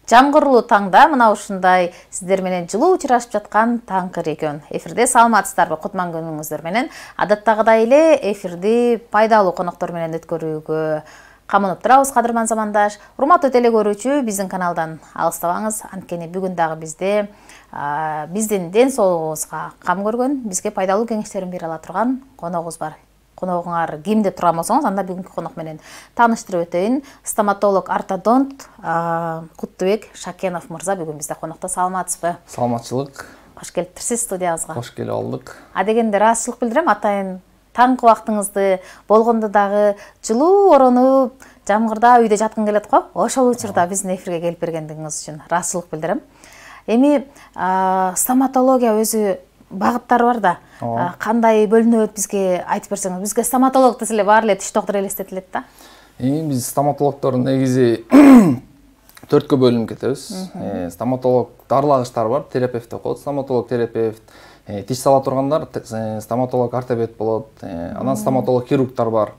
Жамгырлуу таңда мына ушундай сиздер менен жылуу учурашып жаткан таңкы регион. Эфирде саламатсыздарбы? Кутман күнүңүздөр менен адаттагыдай эле эфирди пайдалуу коноктор менен өткөрүүгө камынып турабыз, кадырман замандаш. Урматтуу теле көрүүчү, биздин каналдан алыстабаңыз. Анткени бүгүн дагы биздин ден соолугубузга кам көргөн, бизге пайдалуу кеңештерин бере ала турган коногубуз бар. Коногуңар ким деп турган болсоңуз, анда бүгүнкү конок менен тааныштырып өтөйүн. Стоматолог, ортодонт Куттубек Шакенов мырза бүгүн бизде конокто. Саламатсызбы? Саламатчылык. Кош келиптирсиз студиябызга. Кош келип алдык. Дегенде ыраазычылык билдирем, атайын таңкы убактыңызды болгондо дагы жылуу оронуп, жамгырда үйдө жаткың келет го. Ошол учурда биздин эфирге келип бергендигиңиз үчүн ыраазычылык билдирем. Эми стоматология өзү багыттары бар да. Кандай бөлүнөт, бизге айтып берсеңиз. Бизге стоматолог десе эле баары эле тиш доктуру элестетилет да. Биз стоматологдор негизи 4кө бөлүнүп кетебиз. Стоматолог дарылагычтар бар, терапевт деп коет. Стоматолог, терапевт, тиш сала тургандар, стоматолог, ортопед болот. Анан стоматолог, хирургтар бар.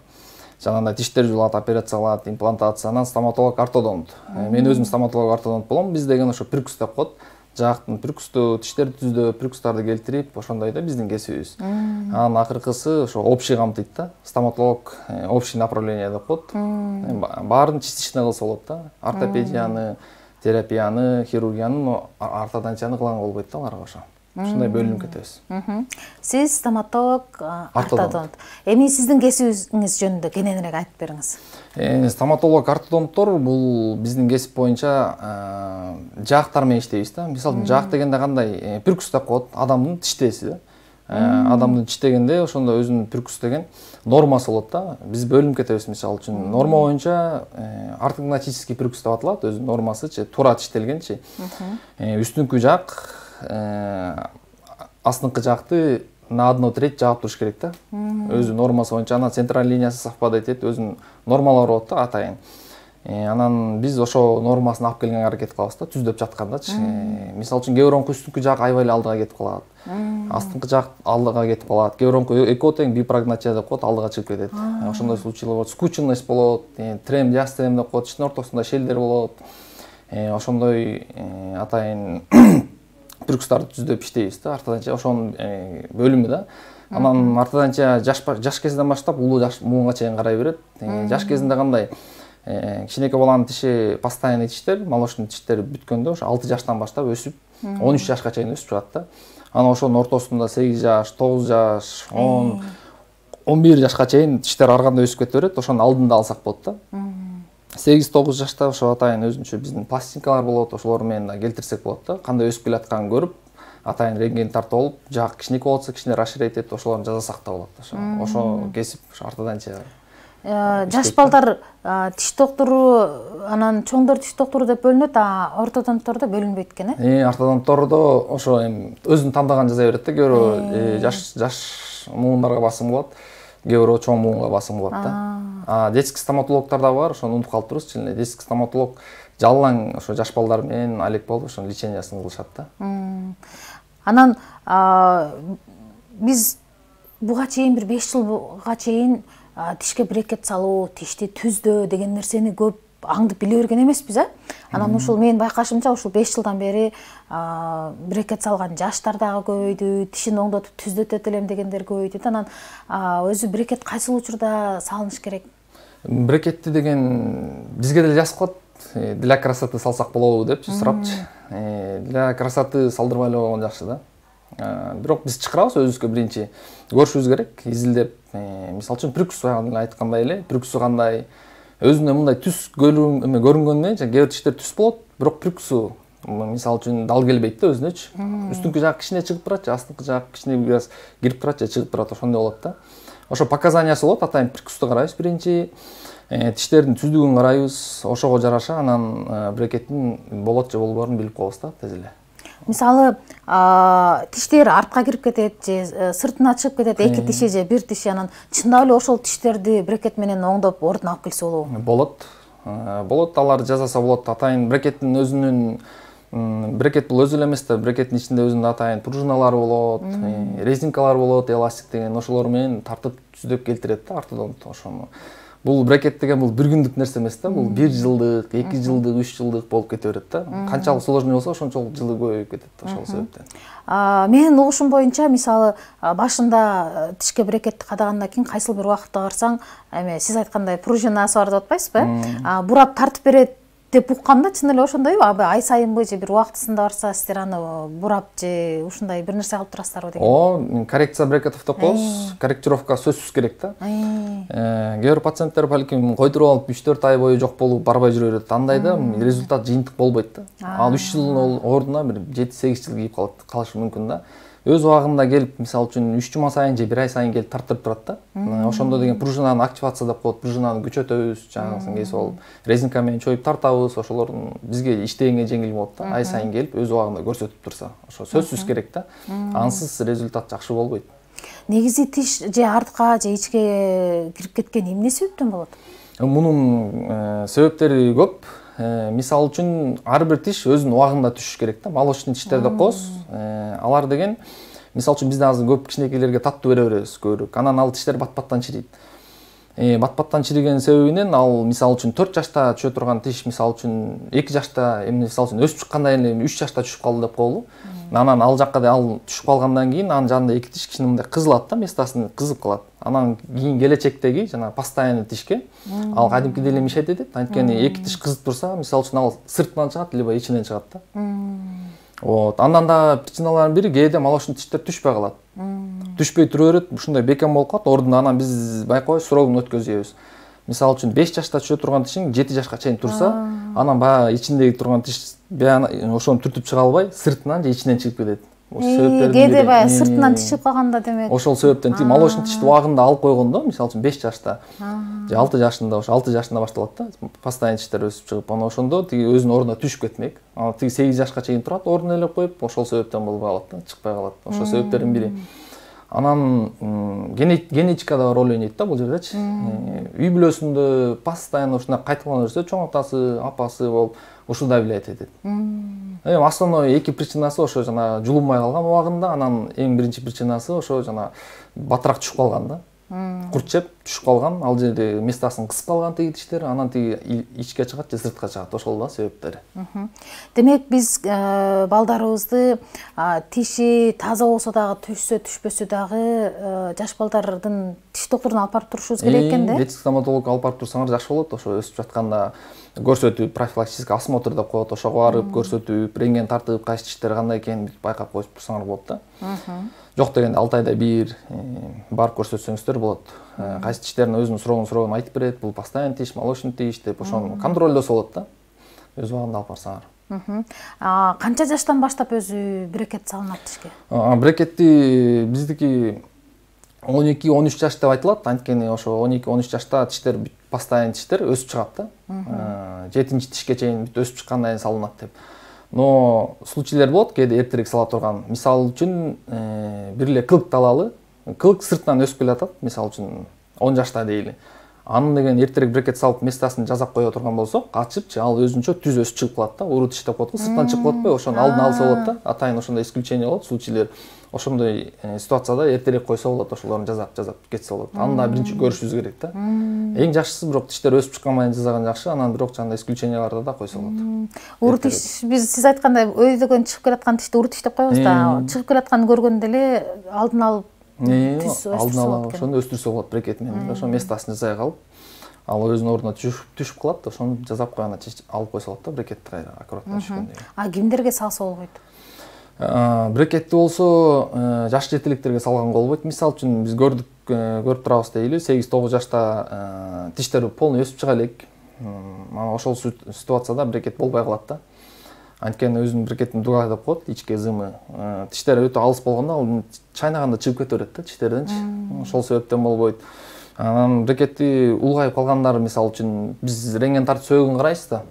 Жанагындай тиштер жулат, операция кылат, имплантация. Анан стоматолог, ортодонт. Мен өзүм стоматолог, ортодонт болом. Биз деген ошо прикус деп коет. Жактын прикусту, тиштерди түздөө, прикустарды келтирип, ошондой да биздин кесибиз. Анан акыркысы ошо общий камтыйт да. Стоматолог общий направление деп коет. Баарын частично кылса болот да. Ортопедияны, терапияны, хирургияны, ортодонтияны кылган болбойт да аларга ошо. Ушундай бөлүнүп кетебиз. Сиз стоматолог, ортодонт. Эми сиздин кесибиңиз жөнүндө кененирээк айтып бериңиз. Стоматолог, ортодонттор бул биздин кесип боюнча жаактар менен иштейбиз да. Мисалы жаак дегенде кандай? Прикус деп коет, адамдын тиштеси да. Адамдын тиштегенде ошондо өзүнүн прикус деген нормасы болот да. Биз бөлүнүп кетебиз, мисалы үчүн норма боюнча ортогнатический прикус деп аталат, өзүнүн нормасычы, туура тиштелгенчи. Үстүнкү жаак астыңкы жаакты на 1/3 жаап туруш керек да. Өзү нормасы боюнча, анан централь линиясы совпадать этет, өзүнүн нормалары болот да, атайын. Анан биз ошо нормасын алып келгенге аракет кылабыз да, түздөп жаткандачы. Мисалы үчүн кебироңку үстүнкү жаак аябай эле алдыга кетип калат. Астыңкы жаак алдыга кетип калат. Кебироңку эко тең бипрогнатия деп коет, алдыга чыгып кетет. Ошондой случайлар болот. Скученность болот, трем, диастрем деп коет, тиштин ортосунда шелдер болот. Ошондой атайын прикустарды түздөп иштейбиз да, ортодонтия ошонун бөлүмү да. Анан ортодонтия жаш кезинен баштап улуу жаш муунга чейин карай берет. Жаш кезинде кандай? Кичинекей баланын тиши постоянный тиштер, молочный тиштер бүткөндө ошо 6 жаштан баштап өсүп, 13 жашка чейин өсүп чыгат да. Анан ошонун ортосунда 8 жаш, 9 жаш, 10, 11 жашка чейин тиштер ар кандай өсүп кете берет. Ошонун алдында алсак болот да. 8-9 жашта ошо атайын өзүнчө биздин пластинкалар болот, ошолор менен келтирсек болот да. Кандай өсүп келатканын көрүп, атайын рентген тартып алып, жаак кичинекей болсо кичине расширить этип, ошолорду жасасак да болот. Ошо кесип ортодонтия. Жаш балдар тиш доктуру, анан чоңдор тиш доктуру деп бөлүнөт, ортодонттордо бөлүнбөйт экен, Ортодонттордо ошо өзүн тандаган жаза берет да. Кээ жаш муундарга басым болот, кээ чоң муунга басым болот да. Детский стоматологдор да бар, ошону унутуп калыптырбыз. Детский стоматолог жалаң ошо жаш балдар менен алек болуп, ошонун лечениясын кылышат да. Анан биз буга чейин бир 5 жылга чейин тишке брекет салуу, тишти түздөө деген нерсени көп аңдып биле берген эмеспиз, Анан ушул менин байкашымча ушул 5 жылдан бери брекет салган жаштар дагы көбөйдү, тишин оңдотуп түздөтөт элем дегендер көбөйдү. Анан өзү брекет кайсыл учурда салыныш керек? Брекетти деген бизге деле жазып калат. Для красоты салсак болобу депчи сурапчы. Для красоты салдырбай эле койгон жакшы да. Бирок биз чакырабыз өзүбүзгө биринчи көрүшүбүз керек, изилдеп. Мисалы үчүн прикус айткандай эле, прикусу кандай, өзүнө мындай түс көрүнгөндө, кээ бир тиштер түс болот, бирок прикусу мисалы үчүн дал келбейт да өзүнөчү. Үстүнкү жаак кичине чыгып турат, астыңкы жаак кичине бираз кирип турат же чыгып турат, ошондой болот да. Ошо показаниясы болот, атайын прикусту карайбыз биринчи, тиштердин түздүгүн карайбыз, ошого жараша анан брекеттин болот же болбоорун билип коебуз да, тез эле. Мисалы, тиштер артка кирип кетет же сыртына чыгып кетет, эки тиши же бир тиши, анан чындап эле ошол тиштерди брекет менен оңдоп ордуна алып келсе болобу? Болот, аларды жасаса болот. Атайын брекеттин өзүнүн брекет бул өзү эле эмес да, брекеттин ичинде өзүнүн атайын пружиналары болот, резинкалар болот, эластик деген, ошолор менен тартып түздөп келтирет да ортодонт. Ошону Бул брекет деген бул бир күндүк нерсе эмес да, бул 1 жылдык, 2 жылдык, 3 жылдык болуп кете берет да. Канчалык сложный болсо, ошончолук жылы көбөйүп кетет ошол себептен. Менин угушум боюнча, мисалы, башында тишке брекетти кадагандан кийин кайсыл бир убакытта барсаң, эме сиз айткандай пружинасы бар деп атпайсызбы? Бурап тартып берет деп уккамда, чын эле ошондойбу? Ай сайынбы же бир убактысында барса сиздер аны бурап же ушундай бир нерсе кылып турасыздарбы деген? Коррекция брекетов деп коебуз. Корректировка сөзсүз керек да. Кээ бир пациенттер балким койдуруп алып 3-4 ай бою жок болуп барбай жүрө берет. Андайда результат жыйынтык болбойт да. Ал 3 жылдын ордуна бир 7-8 жыл кийип калышы мүмкүн да. Өз убагында келип, мисалы үчүн 3 жума сайын же 1 ай сайын келип тартып турат да. Ошондо деген пружинаны активация деп коет, пружинаны күчөтөбүз, жанагысын кесип алып, резинка менен чоюп тартабыз, ошолордун бизге иштегенге жеңил болот да. Ай сайын келип өз убагында көрсөтүп турса, ошо сөзсүз керек да. Ансыз результат жакшы болбойт. Негизи тиш же артка же ичке кирип кеткен эмне себептен болот? Мунун себептери көп. Мисалы үчүн ар бир тиш өзүнүн убагында түшүш керек да. Молочный тиштер деп коебуз. Алар деген мисалы үчүн бизде азыр көп кичинекейлерге таттуу бере беребиз көбүрөөк. Анан ал тиштер бат-баттан чирийт. Бат-баттан чириген себебинен ал мисалы үчүн 4 жашта түшө турган тиш мисалы үчүн 2 жашта, мисалы үчүн өсүп чыккандан кийин 3 жашта түшүп калды деп коелу. Анан ал жакка ал түшүп калгандан кийин анын жанында 2 тиш кичине мындай кызылат да, местасын кызып калат. Анан кийин келечектеги жана постоянный тишке ал кадимкидей эле мешать этет. Анткени 2 тиш кызып турса, мисалы үчүн ал сыртынан чыгат, либо ичинен чыгат да. Вот. Андан да причиналардын бири кээде молочный тиштер түшпөй калат. Түшпөй тура берет, ушундай бекем болуп калат. Ордуна анан биз байкабайбыз, срогун өткөзөбүз. Мисалы үчүн 5 жашта түшө турган тишиң 7 жашка чейин турса, анан баягы ичиндеги турган тиш ошону түртүп чыга албай, сыртынан же ичинен чыгып кетет. Кээде баягы сыртынан тиш чыгып калганда демек. Ошол себептен молочный тишти убагында алып койгондо, мисалы үчүн 5 жашта же 6 жашында, ошо 6 жашында башталат да, постоянный тиштер өсүп чыгып, анан ошондо тиги өзүнүн ордуна түшүп кетмек. Ал тиги 8 жашка чейин турат, ордуна элеп коюп, ошол себептен болбой калат да, чыкпай калат. Ошол себептердин бири. Анан генетика да роль ойнойт да бул жердечи. Үй бүлөсүндө постоянно ушундай кайталанып жүрсө, чоң атасы, апасы болуп, ушул да влиять этет. Основной 2 причинасы ошо жана жулунбай калган убагында, анан эң биринчи причинасы ошо жана батыраак түшүп калган да. Курт жеп түшүп калган, ал жерде местасын кысып калган тиги тиштер, анан тиги ичке чыгат же сыртка чыгат, ошол да себептери. Демек биз балдарыбызды тиши таза болсо дагы, түшсө түшпөсө дагы жаш балдардын тиш докторуна алып барып турушубуз керек экен да? Детский стоматологко алып барып турсаңар жакшы болот. Ошо өсүп жатканда көрсөтүп, профилактический осмотр деп коет, ошого барып көрсөтүп, рентген тартып, кайсы тиштер кандай экенин байкап коюп турсаңар болот да. Жок дегенде 6 айда бир барып көрсөтсөңүздөр болот. Кайсы тиштердин өзүнүн срогун айтып берет. Бул постоянный тиш, молочный тиш деп ошону контролдосо болот да. Өз убагында алып барсаңар. Канча жаштан баштап өзү брекет салынат тишке? Брекетти биздики 12-13 жаш деп айтылат. Анткени ошо 12-13 жашта тиштер постоянный тиштер өсүп чыгат да. 7-чи тишке чейин өсүп чыккандан кийин салынат деп. Но случайлар болот, кээде эртерээк сала турган. Мисалы үчүн бир эле кылык талалы, кылык сыртынан өсүп келатат, мисалы үчүн 10 жашта дейли. Анын деген эртерээк брекет салып местасын жасап кое турган болсок, ачыпчы ал өзүнчө түз өсүп чыгып калат да. Уру тиш деп коет го, сыртынан чыгып калатпы, ошону алдын алса болот да. Атайын ошондой исключение болот, случайлар. Ошондой ситуацияда эртерээк койсо болот, ошолорун жасап кетсе болот. Аны да биринчи көрүшүбүз керек да. Эң жакшысы бирок тиштер өсүп чыккан менен жасаган жакшы, анан бирок жана исключенияларды да койсо болот. Уру тиш, биз сиз айткандай өйдөгөн чыгып келаткан тишти уру тиш деп коебуз да. Чыгып келатканын көргөндө эле алдын алып алдын ала ошону өстүрсө болот брекет менен. Ошо местасын жасай калып, ал өзүнүн ордуна түшүп калат, ошону жасап койгондон кийин алып койсо болот да, брекетти кайра аккуратно түшкөндө. Кимдерге салса болбойт? Брекетти болсо жаш жетеликтерге салганга болбойт. Мисалы үчүн биз көрүп турабыз дейли, 8-9 жашта тиштер полный өсүп чыга элек. Мана ошол ситуацияда брекет болбой калат да. Анткени өзүнүн брекеттин дуга деп коет, ичке зымы. Тиштер өтө алыс болгондо ал чайнаганда чыгып кете берет да тиштерденчи. Ошол себептен болбойт. Анан брекетти улгайып калгандары мисалы үчүн биз рентген тартып сөөгүн карайбыз да.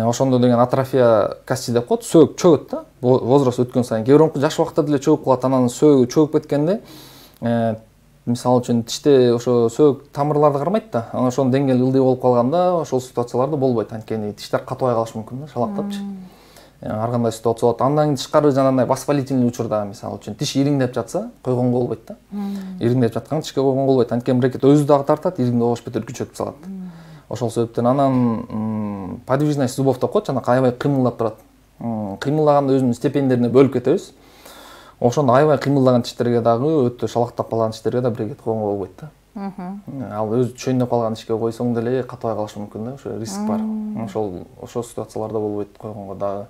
Ошондо деген атрофия кости деп коет, сөөгүп чөгөт да. Возраст өткөн сайын кээ жаш убакта деле чөгүп калат, анан сөөгү чөгүп кеткенде мисалы үчүн тиште ошо сөөгүк тамырларды кармайт да. Анан ошонун деңгээли ылдый болуп калганда ошол ситуацияларда болбойт. Анткени тиштер катыбай калышы мүмкүн да, шалактапчы. ар кандай ситуация болот. Андан тышкары жанагындай воспалительный учурда мисалы үчүн тиш ириңдеп жатса койгонго болбойт да. Ириңдеп жатканда тишке койгонго болбойт. Анткени брекет өзү дагы тартат, ириңди оош бетер күчөтүп салат. Ошол себептен анан подвижность зубов деп коет, жана аябай кыймылдап турат. Кыймылдаганда өзүнүн степендерине бөлүп кетебиз. Ошондо аябай кыймылдаган тиштерге дагы, өтө шалактап калган тиштерге да брекет койгонго болбойт да. Ал өзү чөйнөп калган тишке койсоң деле катыбай калышы мүмкүн да, ошо риск бар. Ошол ситуацияларда болбойт койгонго дагы.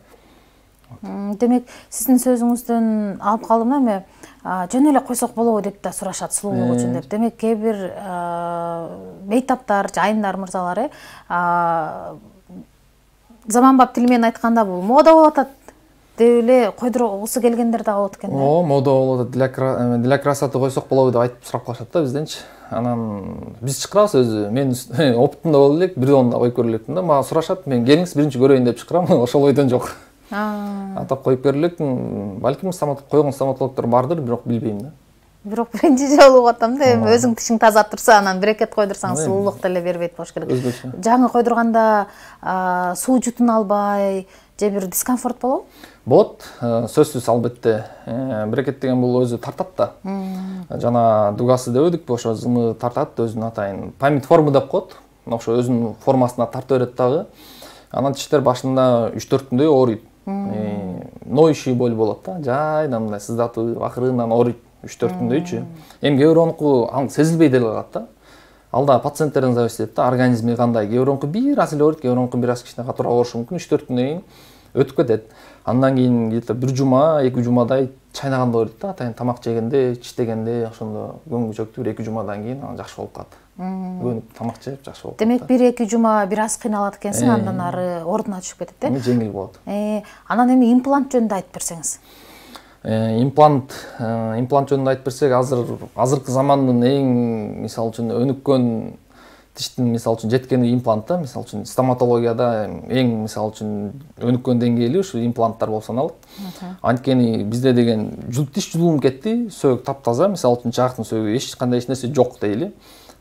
Демек, сиздин сөзүңүздөн алып калдым эми, жөн эле койсок болобу деп да сурашат сулуулук үчүн деп. Демек, кээ бир бейтаптар, айымдар, мырзалар заманбап тил менен айтканда бул мода болуп атат деп эле койдургусу келгендер дагы болот экен. Мода болуп атат, для красоты койсок болобу деп айтып сурап калышат да бизденчи. Анан биз чакырабыз өзү. Мен опытымда боло элек, бир онда коюп көрө элекмин да. Мага сурашат, мен келиңиз биринчи көрөйүн деп чакырам. Ошол ойдон жок. Атап коюп көрө элекмин. Балким койгон стоматологдор бардыр, бирок билбейм да. Бирок биринчи жолу атам да, эми өзүң тишиң таза турса, анан брекет койдурсаң сулуулук деле бербейт болуш керек. Жаңы койдурганда суу жутуна албай, же бир дискомфорт болобу? Болот, сөзсүз албетте. Брекет деген бул өзү тартат да. Жана дугасы деп өдүк, ошо зымы тартат, өзүнүн атайын память формы деп коет. Ошо өзүнүн формасына тартып берет дагы. Анан тиштер башында 3-4 күндөй ооруйт. Ноющий боль болот да, жайдан мындай сыздатып, акырынан ооруйт 3-4 күндөйчү. Эми кээ бирөөнүкү ал сезилбей деле калат да. Ал да пациенттерден зависит этет да, организми кандай. Кээ бирөөнүкү бир аз эле ооруйт, кээ бирөөнүкү бир аз кичине катуураак оорушу мүмкүн. 3-4 күндөн кийин өтүп кетет. Андан кийин где-то 1 жума, 2 жумадай чайнаганда ооруйт да, атайын тамак жегенде, чиштегенде, ошондо көңүл чөктү 2 жумадан кийин анан жакшы болуп калат. Көнүп тамак жеп жакшы болуп калат. Демек 1-2 жума бир аз кыйналат экенсиң, андан ары ордуна түшүп кетет, эми жеңил болот. Анан эми имплант жөнүндө айтып берсеңиз. Имплант жөнүндө айтып берсек, азыркы замандын эң мисалы үчүн өнүккөн тиштин мисалы үчүн жеткени имплант да. Мисалы үчүн стоматологияда эң мисалы үчүн өнүккөн деңгээли ушу импланттар болуп саналат. Анткени бизде деген тиш жулунуп кетти, сөөгү таптаза, мисалы үчүн жаактын сөөгү эч кандай нерсе жок дейли.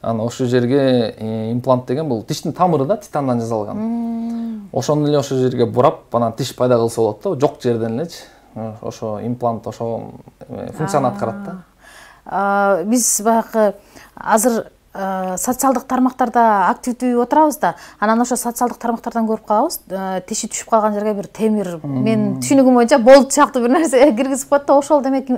Анан ошол жерге имплант деген бул тиштин тамыры да, титандан жасалган. Ошону эле ошол жерге бурап, анан тиш пайда кылса болот да, жок жерден элечи. Ошо имплант ошо функцияны аткарат да. Биз баягы азыр социалдык тармактарда активдүү отурабыз да, анан ошо социалдык тармактардан көрүп калабыз, тиши түшүп калган жерге бир темир, мен түшүнүгүм боюнча болт сыяктуу бир нерсе киргизип коет да, ошол демек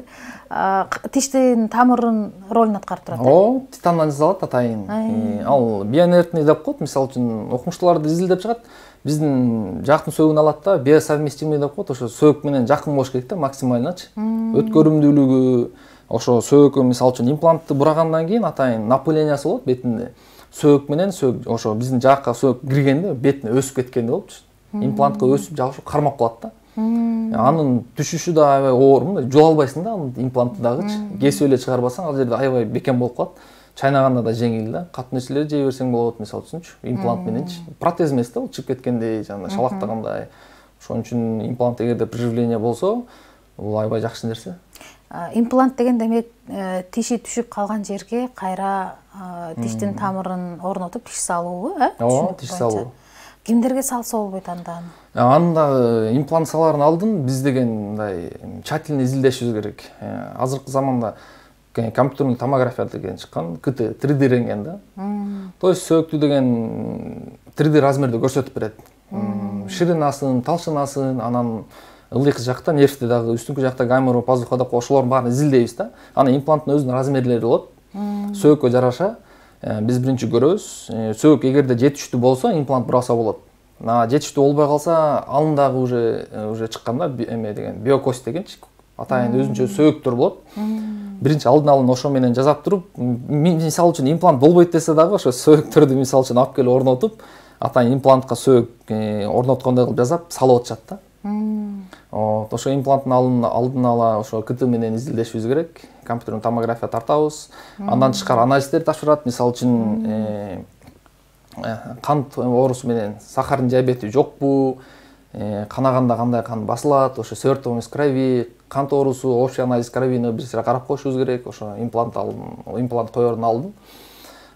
тиштин тамырынын ролун аткарып турат. Титандан жасалат атайын. Ал бионертный деп коет, мисалы үчүн окумуштууларды изилдеп чыгат. Биздин жаактын сөөгүн алат да, биосовместимый деп коет, ошо сөөгүк менен жакын болуш керек да, максимальначы. Өткөрүмдүүлүгү, ошо сөөгүккө мисалы үчүн имплантты бурагандан кийин атайын напылениеси болот бетинде. Сөөгүк менен ошо биздин жаакка сөөгүк киргенде бетине өсүп кеткенде болупчу. Имплантка өсүп жабышып кармап калат да. Анын түшүшү да аябай оор, мындай жула албайсың да анын имплантты дагычы. Кесип эле чыгарбасаң ал жерде аябай бекем болуп калат. Чайнаганда да жеңил да. Катуу нерселерди жей берсең болот, мисалы үчүнчү, имплант мененчи. Протез эмес да, чыгып кеткендей, жана шалактагандай. Ошон үчүн имплант эгерде приживление болсо, бул аябай жакшы нерсе. Имплант деген демек тиши түшүп калган жерге кайра тиштин тамырын орнотуп тиш салуубу, Ооба, тиш салуу. Кимдерге салса болбойт анда? Анда имплант салаардын алдын биз деген мындай тщательно изилдешибиз керек. Азыркы заманда компьютерный томография деген чыккан, КТ 3D рентген да. То есть сөөгүктү деген 3D размерде көрсөтүп берет. Ширинасын, талшынасын, анан ылдыйкы жакта нервди дагы, үстүнкү жакта гайморо, пазуха деп ошолордун баарын изилдейбиз да. Анан импланттын өзүнүн размерлери болот. Сөөгүккө жараша биз биринчи көрөбүз. Сөөгүк эгерде жетиштүү болсо, имплант бураса болот. Жетиштүү болбой калса, алындагы уже чыкканда эме деген биокость дегенчи, атайын өзүнчө сөөгүктөр болот. Биринчи алдын ошо менен жасап туруп, мисалы үчүн имплант болбойт десе дагы, ошо сөөгүктөрдү мисалы үчүн алып келип орнотуп, атайын имплантка сөөгүк орноткондой кылып жасап салып атышат да. Ошо импланттын алдын ала ошо КТ менен изилдешибиз керек. Компьютерный томография тартабыз. Андан тышкары анализдер тапшырат. Мисалы үчүн кант оорусу менен сахардын диабети жокпу, канаганда кандай кан басылат, ошо свертовность крови, кант оорусу, общий анализ кровине бир сыйра карап коюшубуз керек. Ошо имплант коердун алдын.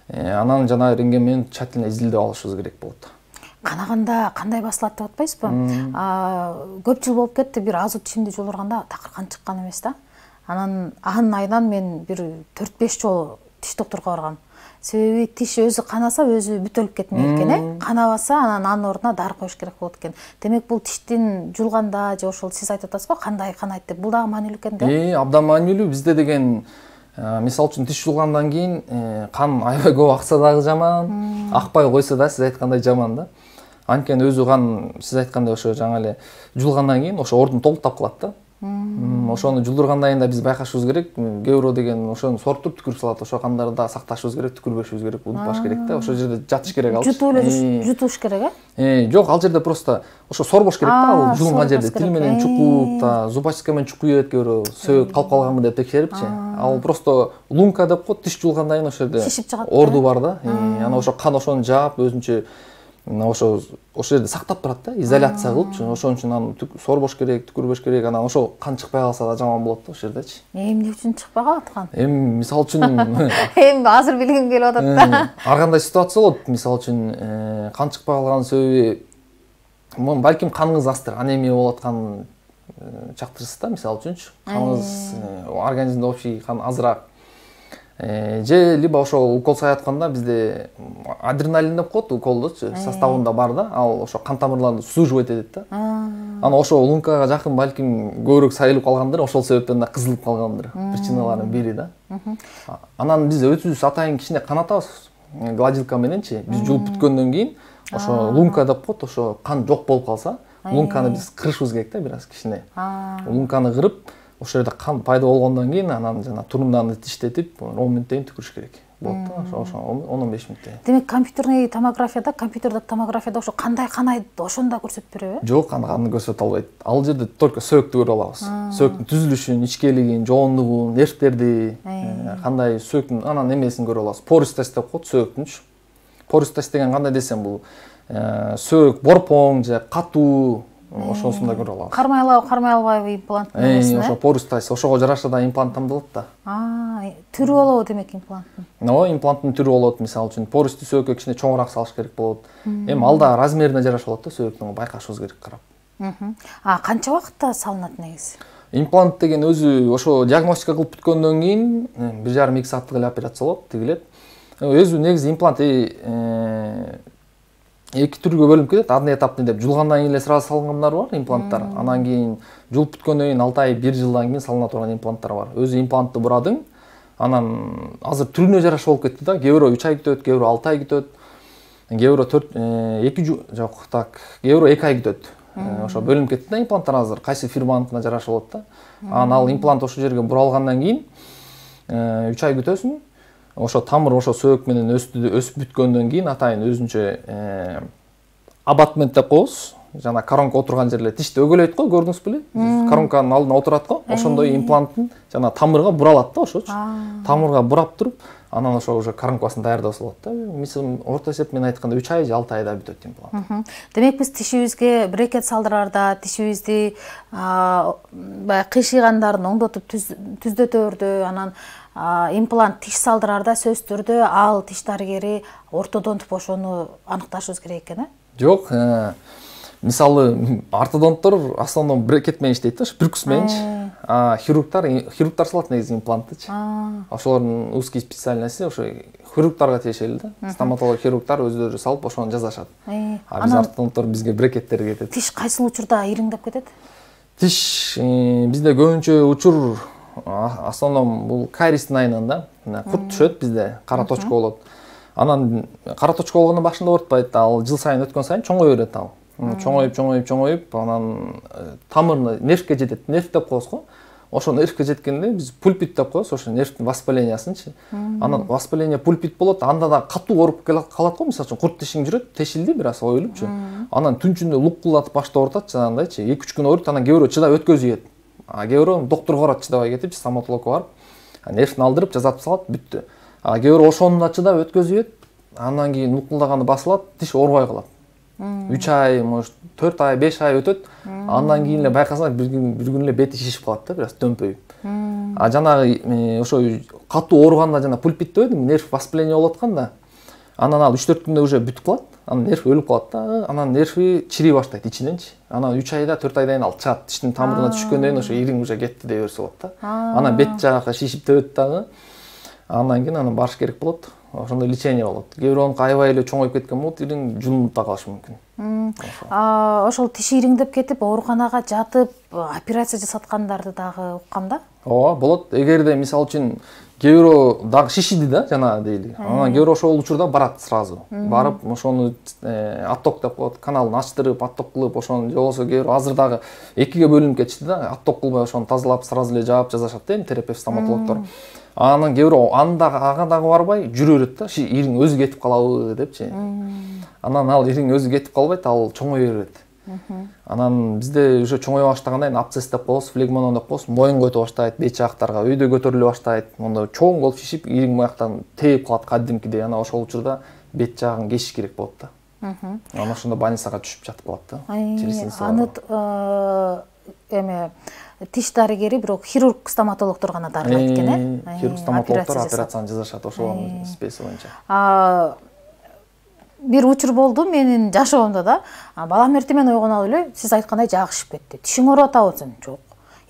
Анан жана рентген менен тщательно изилдеп алышыбыз керек болот. канаганда кандай басылат деп атпайсызбы? Көп жыл болуп кетти, бир азот тишимди жуурганда такыр кан чыккан эмес да. Анын айынан мен бир 4-5 жолу тиш докторго баргам. Себеби тиш өзү канаса өзү бүтөлүп кетмей экен, канабаса анын ордуна дары коюш керек болот экен. Демек бул тиштин жулганда же ошол сиз айтып атасыз го, кандай канайт деп, бул дагы маанилүү экен да? Абдан маанилүү. Бизде деген мисалы үчүн тиш жулгандан кийин кан аябай көп акса дагы жаман, акпай койсо да сиз айткандай жаман да. Анткени өзү кан сиз айткандай ошо жаңы эле жулгандан кийин ошо ордун толуктап калат да. Ошону жулдургандан кийин да биз байкашыбыз керек. Кээ бирөө деген ошону сорттуп түкүрүп салат. Ошо кандарды да сакташыбыз керек, түкүрбөшүбүз керек, унутпаш керек да. Ошол жерде жатыш керек алчы. Жутуш керек, Жок, ал жерде просто ошо сорбош керек да, ал жулунган жерде тил менен чукуп да, зубочистка менен чукуйт, кээ бирөө сөөгүт калып калганбы деп текшерипчи. Ал просто лунка деп коет, тиш жулгандан кийин ошол жерде шишип чыгат. Орду бар да. Ана ошо кан ошону жаап өзүнчө ошо жерде сактап турат да, изоляция кылыпчы. Ошон үчүн аны сорбош керек, түкүрбөш керек. Анан ошо кан чыкпай калса да жаман болот да ошол жердечи. Эмне үчүн чыкпай калат кан? Мисалы үчүн Азыр билгим келип атат да. Ар кандай ситуация болот. Мисалы үчүн кан чыкпай калганын себеби балким каныңыз астыр, анемия болуп аткан чактырсыз да, мисалы үчүнчү. Каныңыз организмде общий кан азыраак. Же либо ошо укол сая атканда бизде адреналин деп коет, уколдучу составында бар да, ал ошо кан тамырларды суживать этет да. Ана ошо лункага жакын балким көбүрөөк сайылып калгандыр, ошол себептен да кызылып калгандыр. Причиналардын бири да. Анан биз өзүбүз атайын кичине канатабыз гладилка мененчи. Биз жуулуп бүткөндөн кийин ошо лунка деп коет, ошо кан жок болуп калса, лунканы биз кырышыбыз керек да, бир аз кичине. Лунканы кырып, ошол жерде кан пайда болгондон кийин анан жана турумданы тиштетип 10 мүнөттөн түкүрүш керек. Болот да, ошо 10-15 мүнөттөн. Демек компьютерный томографияда, компьютердик томографияда ошо кандай канайт, ошону да көрсөтүп береби? Жок, аны көрсөтө албайт. Ал жерде только сөөктү көрө алабыз. Сөөктүн түзүлүшүн, ичкелигин, жоонугун, нервтерди, кандай сөөктүн анан эмесин көрө алабыз. Пористость деп коет сөөктүнчү. Пористость деген кандай десем, бул сөök борпоң же катуу, ошонусун да көрө алабыз. Кармай албайбы импланттын эмесин? Ошо пористость, ошого жараша да имплант тандалат да. Түрү болобу демек импланттын? Импланттын түрү болот, мисалы үчүн пористүү сөөгкө кичине чоңураак салыш керек болот. Ал да размерине жараша болот да, сөөгүнүн, байкашыбыз керек карап. Канча убакытта салынат негизи? Имплант деген өзү ошо диагностика кылып бүткөндөн кийин 1,5-2 сааттык эле операция болот, тигилет. Өзү негизи имплант эки түргө бөлүнүп кетет. Адный этапный деп жулгандан кийин эле сразу салынгандар бар импланттар. Анан кийин жулуп бүткөндөн кийин 6 ай, 1 жылдан кийин салына турган импланттар бар. Өзү имплантты бурадың. Анан азыр түрүнө жараша болуп кетти да. Кээ бирөө 3 ай күтөт, кээ бирөө 6 ай күтөт. Кээ бирөө 2 ай күтөт. Ошо бөлүнүп кетти да импланттар азыр. Кайсы фирманыкына жараша болот да. Анан ал имплант ошол жерге буралгандан кийин 3 ай күтөсүң. Ошо тамыр ошо сөök менен өсүп бүткөндөн кийин атайын өзүнчө абатмент деп коебуз. Жана коронка отурган жерлер тишти өгөлөйт го, көрдүңүз беле? Коронканын алдына отурат го. Ошондой импланттын жана тамырга буралат да ошочу. Тамырга бурап туруп, анан ошо уже коронкасын даярдап салат да. Мисалы орто эсеп менен айтканда 3 ай же 6 айда бүтөт имплант. Демек биз тишибизге брекет салдыраарда, тишибизди баягы кыйшыйгандарын оңдотуп түздөтөөрдө, анан имплант тиш салдыраарда сөзсүз түрдө ал тиш дарыгери ортодонт ошону аныкташыбыз керек экен, Жок, мисалы ортодонттор основном брекет менен иштейт да, бүркүс мененчи. Хирургтар салат негизи импланттычы. Ошолордун узкий специальности ошо хирургтарга тиешелүү да. Стоматолог хирургтар өздөрү салып ошону жазашат. Биз ортодонттор бизге брекеттер кетет. Тиш кайсыл учурда ириңдеп кетет? Тиш бизде көбүнчө учур основном бул кариестин айынан да. Курт түшөт бизде, кара точка болот. Анан кара точка болгондон башында оорутпайт, ал жыл сайын өткөн сайын чоңое берет ал. Чоңоюп, анан тамырына нервке жетет. Нерв деп коебуз го. Ошо нервке жеткенде биз пульпит деп коебуз, ошо нервтин воспалениясынчы. Анан воспаление пульпит болот, анда да катуу ооруп калат го, мисалы үчүн курт тишиң жүрөт, тешилди бир аз оюлупчу. Анан түн ичинде луккулдатып башта оорутат, жанагындайчы, 2-3 күн ооруйт, анан кээ бирөө чыдап өткөзүп ийет. Кээ бирөө докторго барат, чыдабай кетип, стоматологко барып, нервтин алдырып жазатып салат, бүттү. Кээ бирөө ошону да чыдап өткөзүп ийет, андан кийин луккулдаганы басылат, тиш оорубай калат. 3 ай, может 4 ай, 5 ай өтөт. Андан кийин эле байкасаң бир күн эле бети шишип калат да, бир аз дөмпөйүп. Жанагы ошо катуу ооруганда жана пульпит дебедимби, нерв воспаление болуп атканда, Анан ал 3-4 күндө уже бүтүп калат. Анан нерв өлүп калат да. Анан нерви чирей баштайт ичиненчи. Анан 3 айда 4 айдан ал чыгат. Тиштин тамырына түшкөндөн кийин ошо ириң уже кетти дей берсе болот да. Анан бет жагы шишип төбөт дагы. Андан кийин анан барыш керек болот. Ошондой лечение болот. Кээ бирөөнүн аябай эле чоңоюп кеткен болот, ириң жулунуп да калышы мүмкүн. Ошол тиш ириңдеп кетип, ооруканага жатып, операция жасаткандарды дагы уккам да. Ооба, болот. Эгерде мисалы үчүн кээ бирөө дагы шишиди да, жана дейли. Анан кээ бирөө ошол учурда барат сразу. Барып, ошону отток деп коет, каналын ачтырып, отток кылып, ошону же болбосо кээ бирөө азыр дагы 2ге бөлүнүп кетишти да, отток кылбай ошону тазалап, сразу эле жаап жазышат да, терапевт, стоматологдор. Анан кээ бирөө ага дагы барбай жүрө берет да, ириң өзү кетип калабы депчи. Анан ал ириң өзү кетип калбайт, ал чоңое берет. Анан бизде уже чоңое баштаганда эми абсцесс деп коебуз, флегмонон деп коебуз, моюнга өтө баштайт, бет жактарга, өйдө көтөрүлө баштайт. Монда чоң болуп шишип, ириң маяктан тээп калат кадимкидей. Анан ошол учурда бет жагын кесиш керек болот да. Анан ошондо больницага түшүп жатып калат да. Аны эме тиш дарыгери бирок хирург стоматологдор гана дарылайт экен, Хирург стоматологдор операцияны жасашат ошонун спеси боюнча. Бир учур болду менин жашоомдо да. Балам эртемен ойгонуп эле, сиз айткандай жагышып кетти. Тишиң ооруп атабы десем, жок.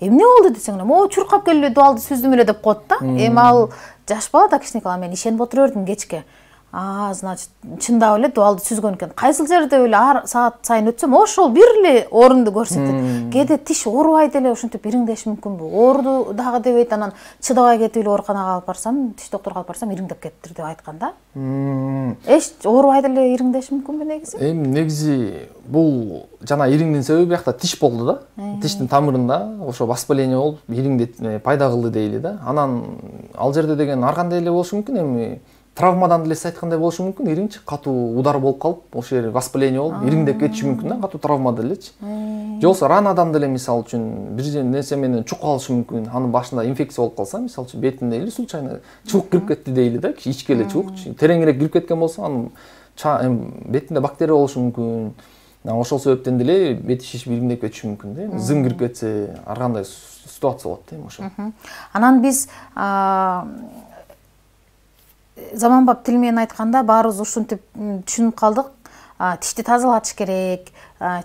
Эмне болду десең, чуркап келип дуалды сүздүм эле деп коет да. Эми ал жаш бала да кичинекей, мен ишенип отура бердим кечке. Значит, чындап эле дуалды сүзгөн экен. Кайсыл жерде эле саат сайын өтсөм, ошол бир эле орунду көрсөтөт. Кээде тиш оорубайт эле ошентип ириңдеши мүмкүнбү? Ооруду дагы дебейт, анан чыдабай кетип эле ооруканага алып барсам, тиш докторго алып барсам, ириңдеп кеттир деп айткан да. Эч оорубайт эле ириңдеши мүмкүнбү негизи? Эми негизи бул жана ириңдин себеби биякта тиш болду да. Тиштин тамырында ошо воспаление болуп, ириңди пайда кылды дейли да. Анан ал жерде деген ар кандай эле болушу мүмкүн, эми травмадан деле сиз айткандай болушу мүмкүн, ириңчи катуу удар болуп калып, ошол жер воспаление болуп, ириңдеп кетиши мүмкүн да, катуу травма делечи. Же болбосо ранадан деле мисалы үчүн бир нерсе менен чук калышы мүмкүн. Анын башында инфекция болуп калса, мисалы үчүн бетинде эле случайно чубук кирип кетти дейли да, ичке эле чубук, тереңирээк кирип кеткен болсо, анын бетинде бактерия болушу мүмкүн. Ошол себептен деле бети шишип ириңдеп кетиши мүмкүн да. Зым кирип кетсе, ар кандай ситуация болот да ошо. Анан биз заманбап тил менен айтканда баарыбыз ушинтип түшүнүп калдык. Тишти тазалатыш керек,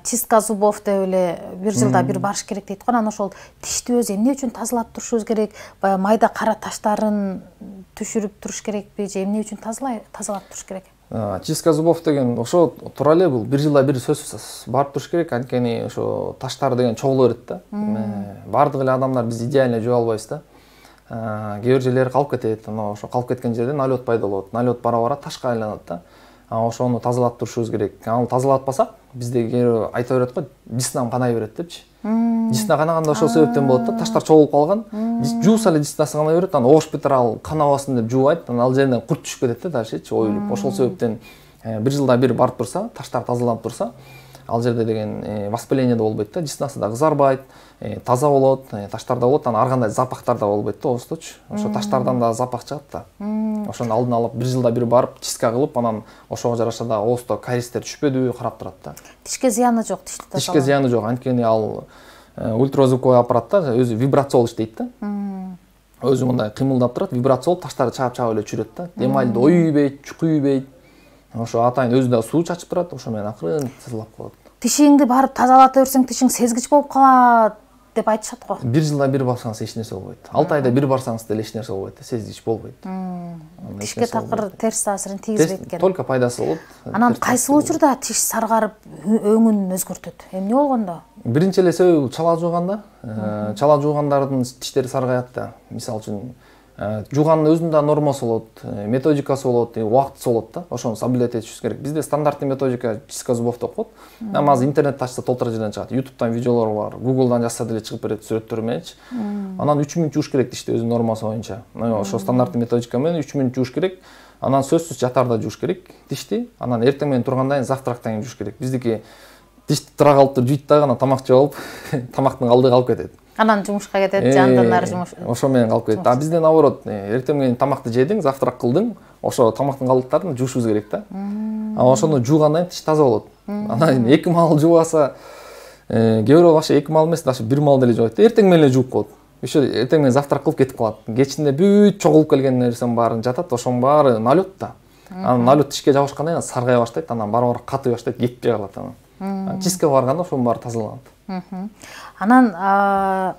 чистка зубов деп эле бир жылда бир барыш керек дейт го. Анан ошол тишти өзү эмне үчүн тазалап турушубуз керек? Баягы майда кара таштарын түшүрүп туруш керекпи же эмне үчүн тазалап туруш керек? Чистка зубов деген ошо туура эле бул бир жылда бир сөзсүз барып туруш керек. Анткени ошо таштар деген чогула берет да. Бардык эле адамдар биз идеально жуа албайбыз да. Кээ бир жерлери калып кетет, ошо калып кеткен жерден налет пайда болот. Налет бара ташка айланат да. Ошону тазалап турушубуз керек. Аны тазалатпасак, бизде айта берет го, диснам канай берет депчи. Дисна канаганда ошол себептен болот да, таштар чогулуп калган. Жууса эле диснасы канай берет, анан оош бетер ал канабасын деп жуубайт, анан ал жеринен курт түшүп кетет да, дальшечи оюлуп. Ошол себептен бир жылда бир барып турса, таштар тазаланып турса, ал жерде деген воспаление да болбойт да, диснасы да кызарбайт, таза болот, таштар да болот, анан ар кандай запахтар да болбойт да оозточу. Ошо таштардан да запах чыгат да. Ошону алдын алып бир жылда бир барып чистка кылып, анан ошого жараша да оозто кариестер түшпөдүбү карап турат да. Тишке зыяны жок, тишти тазалоо. Тишке зыяны жок, анткени ал ультразвуковой аппаратта өзү вибрация болуп иштейт да. Өзү мындай кыймылдап турат, вибрация болуп таштарды чаап эле чүрөт да. Эмальди оюйбейт, чукуйбейт. Ошо атайын өзү да суу чачып турат, ошо менен акырын тазалап коет. Тишиңди барып тазалата берсең, тишиң сезгич болуп калат деп айтышат го. Бир жылда бир барсаңыз эч нерсе болбойт. 6 айда бир барсаңыз деле эч нерсе болбойт, сезгич болбойт. Тишке такыр терс таасирин тийгизбейт экен. Только пайдасы болот. Анан кайсы учурда тиш саргарып, өңүн өзгөртөт? Эмне болгондо? Биринчи эле себеби чала жууганда. Чала жуугандардын тиштери саргаят да. Мисалы үчүн жууганын өзүнүн да нормасы болот, методикасы болот, убактысы болот да. Ошону соблюдать этишибиз керек. Бизде стандартный методика чистка зубов деп коет. Азыр интернетте ачса толтура жерден чыгат. YouTube'дан видеолор бар, Google'дан жазса деле чыгып берет сүрөттөр мененчи. Анан 3 мүнөт жууш керек тишти өзүнүн нормасы боюнча. Ошо стандартный методика менен 3 мүнөт жууш керек. Анан сөзсүз жатарда жууш керек тишти. Анан эртең менен тургандан кийин завтрактан кийин жууш керек. Биздики тишти тура калып туруп жуйт дагы, анан тамак жеп алып, тамактын калдыгы калып кетет. Анан жумушка кетет, жандан ары жумуш. Ошо менен калып кетет. А бизде наоборот, эртең менен тамакты жедиң, завтрак кылдың, ошо тамактын калдыктарын жуушубуз керек да. Ошону жуугандан кийин тиш таза болот. Анан 2 маал жуубаса, кээ бирөө вообще 2 маал эмес, даже 1 маал деле жуубайт. Эртең менен эле жууп коет. Ошо эртең менен завтрак кылып кетип калат. Кечинде бүт чогулуп келген нерсенин баарын жатат, ошонун баары налет да. Анан налет тишке жабышкандан кийин саргая баштайт, анан бара катый баштайт, кетпей калат анан. Чистке барганда ошонун баары тазаланат. Анан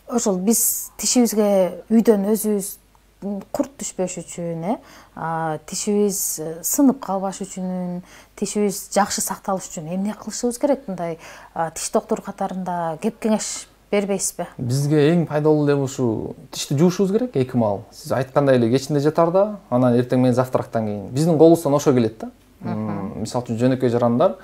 ошол биз тишибизге үйдөн өзүбүз курт түшпөш үчүн, тишибиз сынып калбаш үчүн, тишибиз жакшы сакталыш үчүн эмне кылышыбыз керек? Мындай тиш доктуру катарында кеп кеңеш бербейсизби? Бизге эң пайдалуу деп ушу тишти жуушубуз керек 2 маал. Сиз айткандай эле кечинде жатарда, анан эртең менен завтрактан кийин. Биздин колубуздан ошо келет да. Мисалы үчүн жөнөкөй жарандар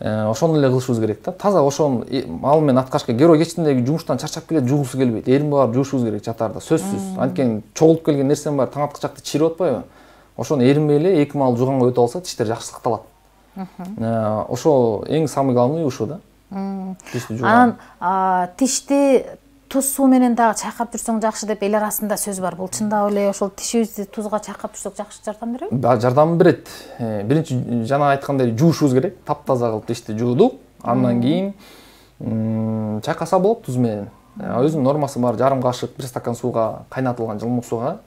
ошону эле кылышыбыз керек да. Таза ошону ал менен аткашка керөө кечиндеги жумуштан чарчап келет, жугусу келбейт. Эрин баары жуушубуз керек жатарда, сөзсүз. Анткени чогулуп келген нерсенин баары таң аткычакты чирип атпайбы? Ошону эринбей эле 2 маал жууганга өтүп алса, тиштер жакшы сакталат. Ошо эң самый главный ушу да. Тишти жууган. Анан тишти туз суу менен дагы чайкап жүрсөң жакшы деп эл арасында сөз бар. Бул чындап эле ошол тишибизди тузга чайкап жүрсөк жакшы жардам береби? Жардам берет. Биринчи жана айткандай жуушубуз керек. Таптаза кылып тишти жуудук. Андан кийин чайкаса болот туз менен. Өзүнүн нормасы бар, жарым кашык 1 стакан сууга, кайнатылган жылымык сууга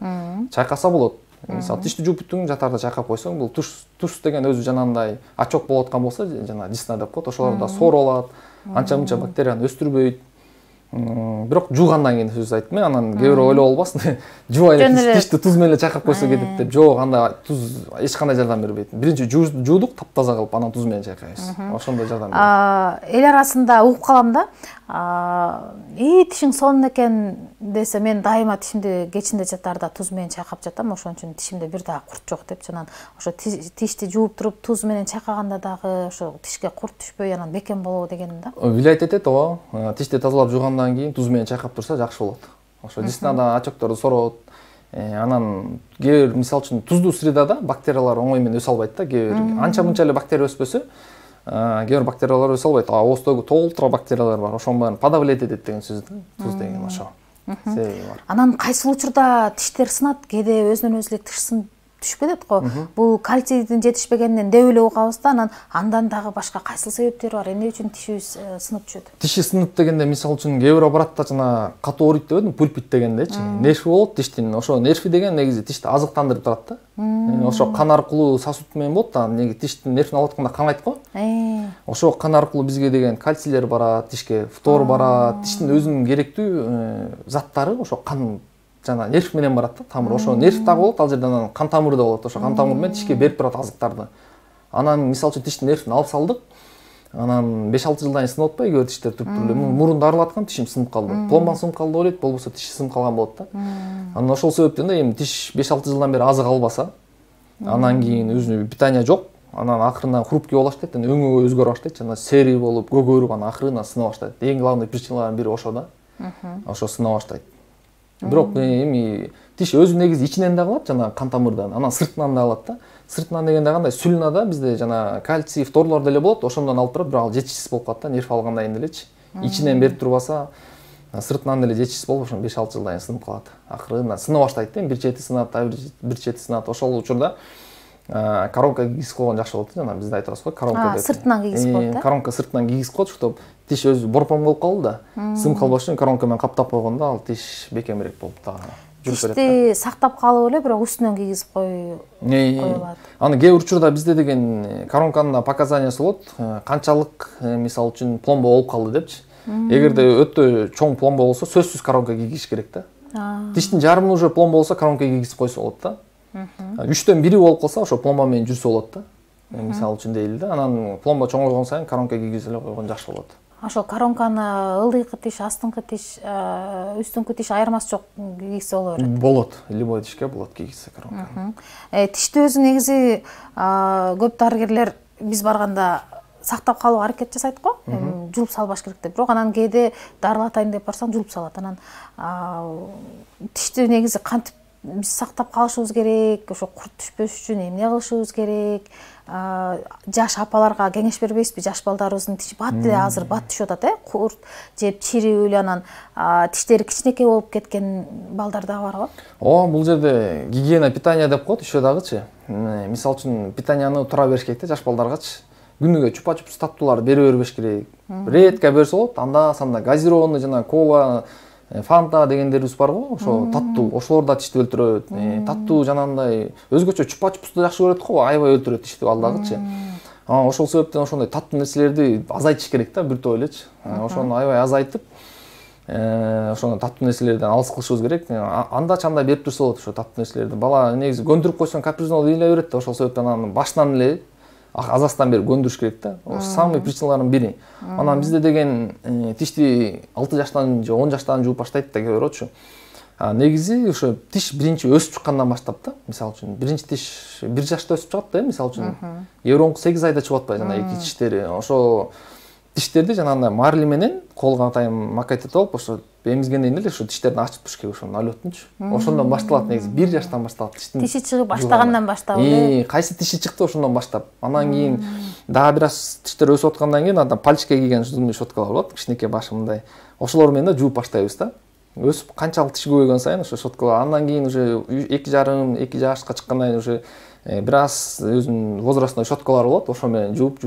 чайкаса болот. Мисалы тишти жууп бүттүң, жатарда чайкап койсоң, бул туз деген өзү жанагындай очок болуп аткан болсо, жана дисна деп коет, ошолор да сооруп алат. Анча-мынча бактерияны өстүрбөйт. Бирок жуугандан кийин сөз айттым, анан кээ бирөө ойлоп албасын. Жуубай эле тишти туз менен чайкап койсо кетет деп. Жок, анда туз эч кандай жардам бербейт. Биринчи жуудук, таптаза кылып, анан туз менен чайкайбыз. Ошондо жардам берет. Эл арасында угуп калам да. Тишиң сонун экен десе, мен дайыма тишимди кечинде жатарда туз менен чайкап жатам, ошон үчүн тишимде бир дагы курт жок деп. Анан ошо тишти жууп туруп туз менен чайкаганда дагы ошо тишке курт түшпөй, анан бекем болобу дегеним да. Влиять этет, ооба. Тишти тазалап жуугандан кийин туз менен чайкап турса жакшы болот. Ошо диснада очокторду сороот. Анан кээ бир мисалы үчүн туздуу средада бактериялар оңой менен өсө албайт да. Кээ бир анча-мынча эле бактерия өспөсө, кээ бир бактериялар өсө албайт. Ооздогу толтура бактериялар бар. Ошонун баарын подавлять этет деген сөз да. Туз деген ошо. Себеби бар. Анан кайсыл учурда тиштер сынат, кээде өзүнөн өзү эле тиш түшпөйт го. Бул кальцийдин жетишпегенинен деп эле угабыз да. Андан дагы башка кайсыл себептери бар? Эмне үчүн тишибиз сынып түшөт? Тиши сынып дегенде мисалы үчүн кээ бир аппаратта жана катуу орит деп едим, пульпит дегендечи. Нерви болот тиштин. Ошо нерви деген негизи тишти азыктандырып турат да. Ошо кан аркылуу сосуд менен болот да. Неги тиштин нервин алып атканда камайт го. Ошо кан аркылуу бизге деген кальцийлер барат, тишке фтор барат, тиштин өзүнүн керектүү заттары ошо кан жана нерв менен барат да, тамыр. Ошо нерв дагы болот, ал жерден кан тамыры да болот. Ошо кан тамыр менен тишке берип турат азыктарды. Анан мисалы үчүн тиштин нервин алып салдык. Анан 5-6 жылдан кийин сынып атпайбы, кээ бир тиштер түп-түрлүү. Мурунду арылып аткан тишим сынып калды. Пломбам сынып калды ойлойт, болбосо тиши сынып калган болот да. Анан ошол себептен да эми тиш 5-6 жылдан бери азык албаса, анан кийин өзүнүн питание жок. Анан акырынан хрупкий боло баштайт, өңү өзгөрө баштайт, жана серий болуп, көгөрүп, анан акырынан сына баштайт. Эң главный причиналардын бири ошо да. Ошо сына баштайт. Бирок эми тиш өзү негизи ичинен да калат, жана кан тамырдан, анан сыртынан да алат да. Сыртынан дегенде кандай? Сүлнада бизде жана кальций, фторлор деле болот, ошондон алып турат, бирок ал жетишсиз болуп калат да, нерв алгандан кийин делечи. Ичинен берип турбаса, сыртынан деле жетишсиз болуп, ошон 5-6 жылдан кийин сынып калат. Акырынан сына баштайт да, бир чети сынат, бир чети сынат. Ошол учурда коронка кийгизип койгон жакшы болот да, жана бизде айтабыз го, коронка деп. Сыртынан кийгизип коет да. Коронка сыртынан кийгизип коет, чтобы тиш өзү борпон болуп калды да. Сынып калбаш үчүн коронка менен каптап койгондо ал тиш бекемирээк болуп дагы. Тишти сактап калып эле, бирок үстүнөн кийгизип коюлат. Аны кээ бир учурда бизде деген коронканын показаниясы болот, канчалык мисалы үчүн пломба болуп калды депчи. Эгерде өтө чоң пломба болсо, сөзсүз коронка кийгизиш керек да. Тиштин жарымы уже пломба болсо, коронка кийгизип койсо болот да. 3төн 1 болуп калса, ошо пломба менен жүрсө болот да. Мисалы үчүн дейли да. Анан пломба чоңойгон сайын коронка кийгизип эле койгон жакшы болот. Ошо коронканы ылдыйкы тиш, астыңкы тиш, үстүңкү тиш айырмасы жок кийгизсе боло берет. Болот. Любой тишке болот кийгизсе коронканы. Тишти өзү негизи көп дарыгерлер биз барганда сактап калууга аракет жасайт го. Жулуп салбаш керек деп. Бирок анан кээде дарылатайын деп барсаң жулуп салат. Анан тишти негизи кантип биз сактап калышыбыз керек, ошо курт түшпөш үчүн эмне кылышыбыз керек? Жаш апаларга кеңеш бербейсизби? Жаш балдарыбыздын тиши бат эле азыр бат түшүп атат, курт жеп чирип эле, анан тиштери кичинекей болуп кеткен балдар дагы барбы? Ооба, бул жерде гигиена питания деп коет еще дагычы. Мисалы үчүн питанияны туура бериш керек да жаш балдаргачы. Күнүгө чупа-чупс таттуулар бере бербеш керек. Редко берсе болот, анда-санда газированный жана кола фанта дегендерибиз бар го, ошо таттуу, ошолор да тишти өлтүрөт. Таттуу жанагындай өзгөчө чупа-чупсты жакшы көрөт го, аябай өлтүрөт тишти алдагычы. Ошол себептен ошондой таттуу нерселерди азайтыш керек да, бир топ элечи. Ошону аябай азайтып, ошондой таттуу нерселерден алыс кылышыбыз керек. Анда чанда берип турса болот ошо таттуу нерселерди. Бала негизи көндүрүп койсоң капризнол ыйлай берет да, ошол себептен анан башынан эле азастан бери көндүрүш керек да. Ошо самый причиналардын бири. Анан бизде деген тишти 6 жаштан же 10 жаштан жууп баштайт да көрөчү. Негизи ошо тиш биринчи өсүп чыккандан баштап да, мисалы үчүн биринчи тиш 1 жашта өсүп чыгат да, мисалы үчүн. Евроңку 8 айда чыгып атпайбы жана эки тиштери. Ошо тиштерди жанагындай марли менен колго атайын макайтып алып, ошо эмизгенден кийин эле ошо тиштерин ачып туруш керек, ошону алыптынчы. Ошондон башталат негизи, 1 жаштан башталат тиштин. Тиши чыгып баштагандан баштап эле. Кайсы тиши чыкты ошондон баштап. Анан кийин дагы бир аз тиштер өсүп аткандан кийин андан пальчикке кийген узун щоткалар болот, кичинекей башымдай. Ошолор менен да жууп баштайбыз да. Өсүп канчалык тиш көбөйгөн сайын ошо щоткалар. Андан кийин уже 2,5-2 жашка чыккандан кийин уже бир аз өзүнүн возрастной щоткалар болот, ошо менен жууп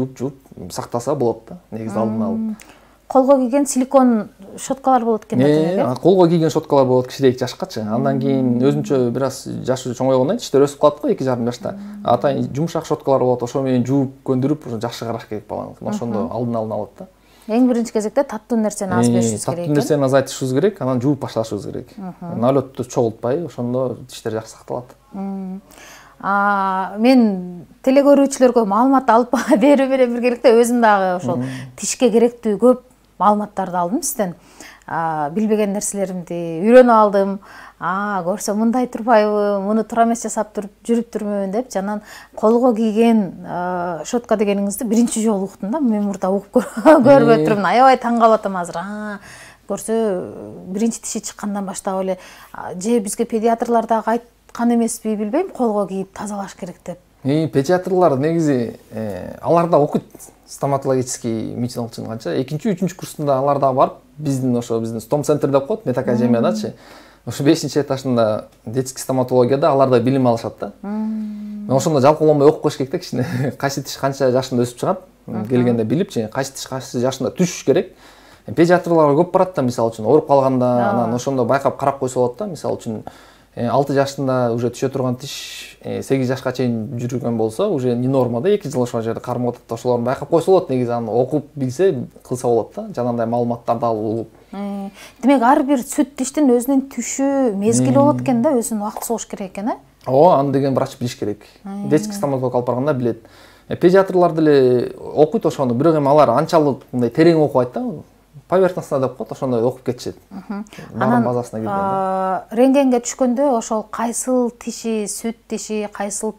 сактаса болот да, негизи алдын алып. Колго кийген силикон щоткалар болот экен да. Колго кийген щоткалар болот кичирээк жашкачы. Андан кийин өзүнчө бир аз жашы чоңойгондон кийин тиштер өсүп калат го 2,5 жашта. Атайын жумшак щоткалар болот, ошо менен жууп көндүрүп жакшы караш керек баланыкын. Ошондо алдын алат да. Эң биринчи кезекте таттуу нерсени аз беришибиз керек. Таттуу нерсени азайтышыбыз керек, анан жууп башташыбыз керек. Налетту чогултпай, ошондо тиштер жакшы сакталат. Мен телекөрүүчүлөргө маалымат алып берүү менен биргеликте өзүм дагы ошол тишке керектүү көп маалыматтарды алдым сизден. Билбеген нерселеримди үйрөнүп алдым. Көрсө мындай турбайбы, муну туура эмес жасап жүрүп турмун деп, жанан колго кийген щотка дегениңизди биринчи жолу уктум да. Мен мурда угуп көрбөй турмун. Аябай таң калып атам азыр. Көрсө биринчи тиши чыккандан баштап эле же бизге педиатрлар дагы айткан эмеспи, билбейм, колго кийип тазалаш керек деп. Педиатрлар негизи алар да окуйт стоматологический медициналык канча 2-3 курсунда алар да барып, биздин стом центр деп коет, медакадемиядачы. Ошо 5-этажында детский стоматологияда алар да билим алышат да. Ошондо жалкоолонбой окуп коюш керек да, кичине кайсы тиш канча жашында өсүп чыгат, келгенде билип, кайсы тиш кайсы жашында түшүш керек. Педиатрларга көп барат да, мисалы үчүн ооруп калганда, анан ошондо байкап карап койсо болот да, мисалы үчүн 6 жашында уже түшө турган тиш 8 жашка чейин жүргөн болсо, уже не норма да, 2 жыл ошол жерде кармап атат, ошолорду байкап койсо болот, негизи аны окуп билсе кылса болот да, жанагындай маалыматтарды алып угуп. Демек ар бир сүт тиштин өзүнүн түшү, мезгили болот экен да, өзүнүн убакыты согуш керек экен, аны деген врач билиш керек. Детский стоматолог алып барганда билет. Педиатрлар деле окуйт ошону, бирок эми алар анчалык мындай терең окубайт да. Поверхностно деп коет, ошондой окуп кетишет. Баарын базасына киргенде. Рентгенге түшкөндө ошол кайсыл тиши сүт тиши, кайсыл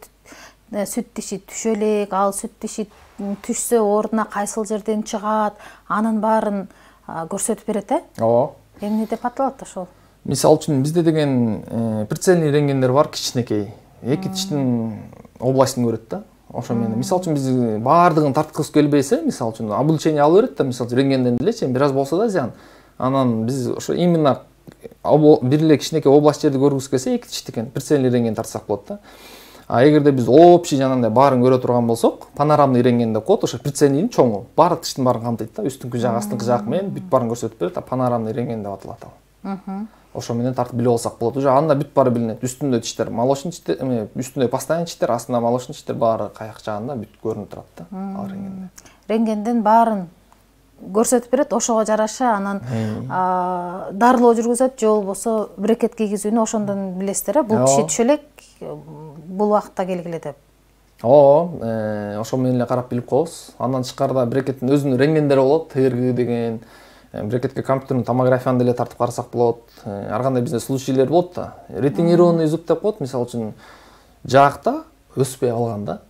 сүт тиши түшө элек, ал сүт тиши түшсө ордуна кайсыл жерден чыгат, анын баарын көрсөтүп берет, Ооба. Эмне деп аталат ошол? Мисалы үчүн бизде деген прицельный рентгендер бар, кичинекей. Эки тиштин областын көрөт да. Ошо менен мисалы үчүн биз баардыгын тарткыбыз келбесе, мисалы үчүн облучение алып берет да, мисалы үчүн рентгенден делечи, бир аз болсо да зыян. Анан биз ошо именно бир эле кичинекей область жерди көргүбүз келсе, эки тиштикен прицельный рентген тартсак болот да. Эгерде биз общий жанагындай баарын көрө турган болсок, панорамный рентген деп коет, ошо прицельныйдын чоңу, баардык тиштин баарын камтыйт да, үстүңкү жак, астыңкы жак менен бүт баарын көрсөтүп берет, панорамный рентген деп аталат ал. Ошо менен тартып билип алсак болот. Уже анда бүт баары билинет. Үстүндө тиштер, молочный тиштер, үстүндө постоянный тиштер, астында молочный тиштер баары каяк жагында бүт көрүнүп турат да, ал рентгенде. Рентгенден баарын көрсөтүп берет, ошого жараша анан дарылоо жүргүзөт, же болбосо брекет кийгизүүнү ошондон билесиздер, бул тиши түшө элек, бул убакытта келгиле деп. Ошо менен эле карап билип коебуз. Андан тышкарыда брекеттин өзүнүн рентгендери болот, ТРГ деген. Брекетке компьютерный томографияны деле тартып карасак болот. Ар кандай бизде случайлар болот да. Ретинированный зуб деп коет, мисалы үчүн жаакта өспөй калганда.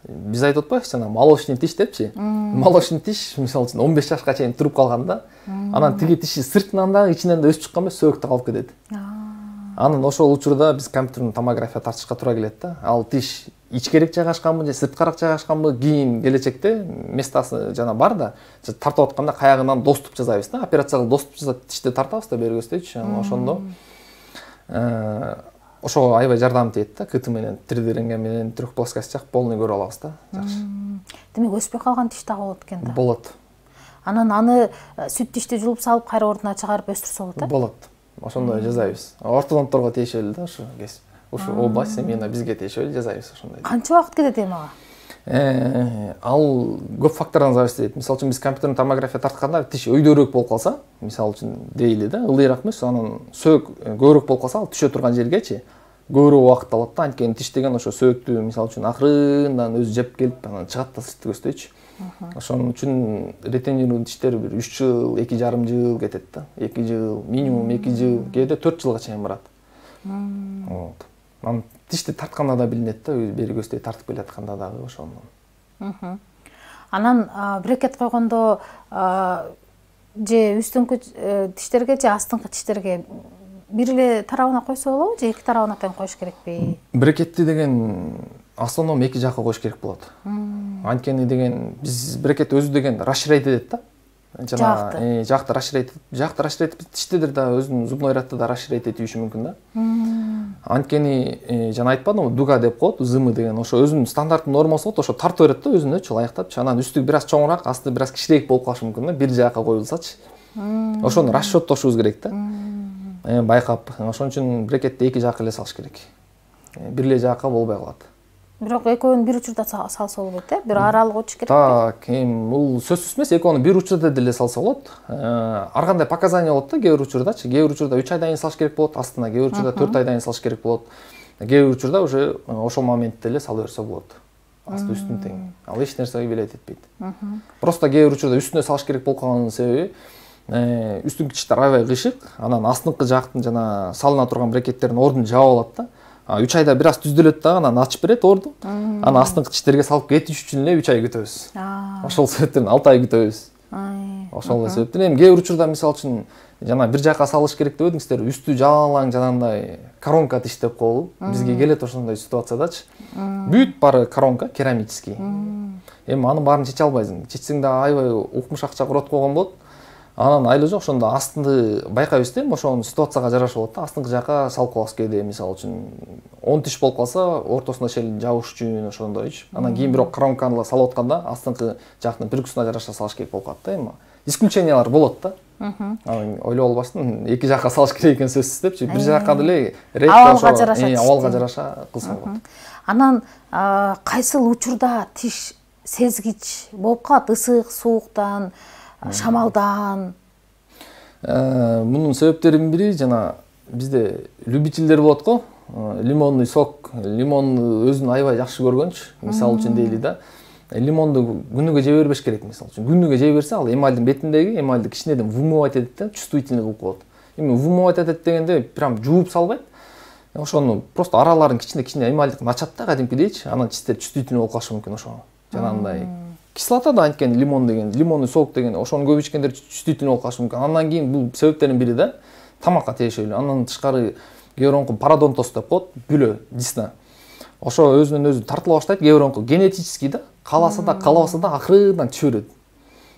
Биз айтып атпайбыз жана молочный тиш депчи. Молочный тиш мисалы үчүн 15 жашка чейин туруп калганда, анан тиги тиши сыртынан да, ичинен да өсүп чыккан эмес, сөөгүттө калып кетет. Анан ошол учурда биз компьютерный томография тартышка туура келет да. Ал тиш ичкерээк жайгашканбы же сырткараак жайгашканбы, кийин келечекте местасы жана бар да, тартып атканда каягынан доступ жасайбыз да. Операция кылып доступ жасап тишти тартабыз да бери көздөйчү. Ошондо ошого аябай жардам тиет да, КТ менен, 3D рентген менен трехплоскостях полный көрө алабыз да. Жакшы. Демек өспөй калган тиш дагы болот экен да. Болот. Анан аны сүт тишти жулуп салып кайра ордуна чыгарып өстүрсө болот да? Болот. ошондой жасайбыз. Ортодонтторго тиешелүү да ушу кесип. Ушу область именно бизге тиешелүү жасайбыз ошондой. Канча убакыт кетет эми ага? Ал көп фактордон зависит этет. Мисалы үчүн биз компьютерный томография тартканда тиш өйдөрөөк болуп калса, мисалы үчүн дейли да, ылдыйраак эмес, анан сөөк көбүрөөк болуп калса, ал түшө турган жергечи көбүрөөк убакыт алат да. Анткени тиш деген ошо сөөктү мисалы үчүн акырындан өзү жеп келип, анан чыгат да сыртты көздөйчү. Ошон үчүн ретенированный тиштер бир 3 жыл, 2,5 жыл кетет да. 2 жыл, минимум 2 жыл, кээде 4 жылга чейин барат. Вот. Анан тишти тартканда да билинет да, бери көздөй тартып келатканда дагы ошондон. Анан брекет койгондо же үстүңкү тиштерге же астыңкы тиштерге бир эле тарабына койсо болобу же эки тарабына тең коюш керекпи? Брекетти деген основном эки жакка коюш керек болот. Анткени деген биз брекет өзү деген расширять этет да. Жакты расширять этип тиштедир да өзүнүн зубной рядты да расширять этиши мүмкүн да. Анткени жана айтпадымбы, дуга деп коет, зымы деген ошо өзүнүн стандарттуу нормасы болот, ошо тартып берет да өзүнөчү ылайыктапчы. Анан үстү бир аз чоңураак, асты бир аз кичирээк болуп калышы мүмкүн да, бир жакка коюлсачы. Ошону расчеттошубуз керек да. Байкап, ошон үчүн брекетти эки жакка эле салыш керек. Бир эле жакка болбой калат. Бирок экөөнү бир учурда салса болот, бир аралык өтүш керек. Так, бул сөзсүз эмес, экөөнү бир учурда деле салса болот. Ар кандай показания болот да, кээ бир учурдачы. Кээ бир учурда 3 айдан кийин салыш керек болот, астына кээ бир учурда 4 айдан кийин салыш керек болот. Кээ бир учурда уже ошол моментте эле сала берсе болот. Асты үстүн тең. Ал эч нерсеге билет этпейт. Просто кээ бир учурда үстүнө салыш керек болуп калганын себеби үстүнкү тиштер аябай кыйшык, анан астыңкы жактын жана салына турган брекеттердин ордун жаап алат да. 3 айда бир аз түздөлөт дагы, анан ачып берет орду. Анан астыңкы тиштерге салып кетиш үчүн эле 3 ай күтөбүз. Ошол себептен 6 ай күтөбүз. Ошол себептен эми кээ бир учурда мисалы үчүн жана бир жакка салыш керек деп өдүңүздөр, үстү жалаң жанагындай коронка тиш деп коелу. Бизге келет ошондой ситуациядачы. Бүт баары коронка керамический. Эми анын баарын чече албайсың. Чечсең да аябай укмуш акча курот койгон болот. Анан айла жок, ошондо астынды байкайбыз да, ошонун ситуацияга жараша болот да. Астыңкы жакка салып коебуз кээде, мисалы үчүн 10 тиш болуп калса, ортосуна шел жабыш үчүн ошондойчу. Анан кийин бирок коронканы салып атканда астыңкы жактын перкуссуна жараша салыш керек болуп калат да. Эми исключениялар болот да. Анан ойлоп албаштын, эки жакка салыш керек экен сөзсүз депчи. Бир жакка деле абалга жараша кылсаң болот. Анан кайсыл учурда тиш сезгич болуп калат? Ысык, сууктан, шамалдан? Мунун себептеринин бири жана бизде любительдер болот го. Лимонный сок, лимонду өзүн аябай жакшы көргөнчү. Мисалы үчүн дейли да. Лимонду күнүгө жей бербеш керек, мисалы үчүн. Күнүгө жей берсе, ал эмальдын бетиндеги эмальди кичинеден вымывать этет да, чувствительный болуп калат. Эми вымывать этет дегенде прям жууп салбайт. Ошону просто араларын кичине эмальдикин ачат да кадимкидейчи. Анан тиштер чувствительный болуп калышы мүмкүн ошого. Жанагындай кислота да анткени лимон деген, лимонный сок деген ошону көп ичкендер чувствительный болуп калышы мүмкүн. Андан кийин бул себептердин бири да тамакка тиешелүү. Андан тышкары кээ пародонтоз деп коет, бүлө дисна. Ошо өзүнөн өзү тартыла баштайт, кээ генетический да, кааласа да, каалабаса да акырындан түшө берет.